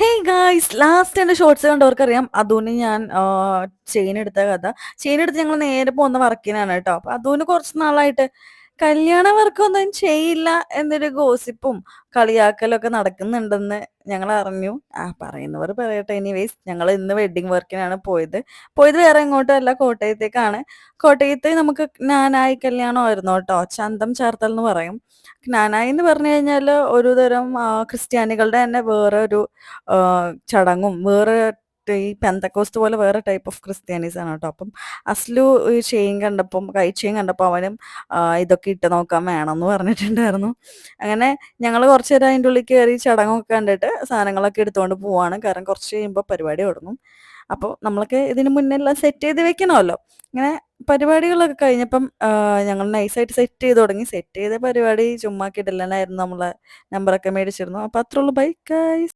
Hey guys last എൻ്റെ shorts കണ്ടവർക്കറിയാം അതുന് ഞാൻ chain എടുത്ത കഥ. ചെയിൻ എടുത്ത് ഞങ്ങൾ നേരെ പോകുന്ന വർക്കിനാണ് കേട്ടോ. അപ്പൊ അതുന് കുറച്ച് നാളായിട്ട് കല്യാണ വർക്കൊന്നും ചെയ്യില്ല എന്നൊരു ഗോസിപ്പും കളിയാക്കലൊക്കെ നടക്കുന്നുണ്ടെന്ന് ഞങ്ങൾ അറിഞ്ഞു. പറയുന്നവർ പറയട്ടെ. എനിവേയ്സ് ഞങ്ങൾ ഇന്ന് വെഡിങ് വർക്കിനാണ് പോയത്. പോയത് വേറെ എങ്ങോട്ടും അല്ല, കോട്ടയത്തേക്കാണ്. കോട്ടയത്ത് നമുക്ക് ജ്ഞാനായി കല്യാണമായിരുന്നു കേട്ടോ. ചന്തം ചേർത്തൽ എന്ന് പറയും. ജ്ഞാനായി എന്ന് പറഞ്ഞു കഴിഞ്ഞാൽ ഒരു തരം ക്രിസ്ത്യാനികളുടെ തന്നെ വേറെ ഒരു ചടങ്ങും വേറെ ഈ പെന്തക്കോസ്ത് പോലെ വേറെ ടൈപ്പ് ഓഫ് ക്രിസ്ത്യാനീസ് ആണ് കേട്ടോ. അപ്പം അസ്ലു ഈ ചെയിൻ കണ്ടപ്പം കൈ ചെയിൻ കണ്ടപ്പോൾ അവനും ഇതൊക്കെ ഇട്ട് നോക്കാൻ വേണമെന്ന് പറഞ്ഞിട്ടുണ്ടായിരുന്നു. അങ്ങനെ ഞങ്ങൾ കുറച്ച് നേരം അതിൻ്റെ ഉള്ളിൽ കയറി ചടങ്ങൊക്കെ കണ്ടിട്ട് സാധനങ്ങളൊക്കെ എടുത്തുകൊണ്ട് പോവാണ്. കാരണം കുറച്ച് കഴിയുമ്പോൾ പരിപാടി തുടങ്ങും. അപ്പോൾ നമ്മളൊക്കെ ഇതിന് മുന്നേ എല്ലാം സെറ്റ് ചെയ്ത് വെക്കണമല്ലോ. അങ്ങനെ പരിപാടികളൊക്കെ കഴിഞ്ഞപ്പം ഞങ്ങൾ നൈസായിട്ട് സെറ്റ് ചെയ്ത് തുടങ്ങി. സെറ്റ് ചെയ്ത പരിപാടി ചുമ്മാ കിടിലനായിരുന്നു. നമ്മളെ നമ്പറൊക്കെ മേടിച്ചിരുന്നു. അപ്പോൾ അത്രേ ഉള്ളൂ. Bye guys.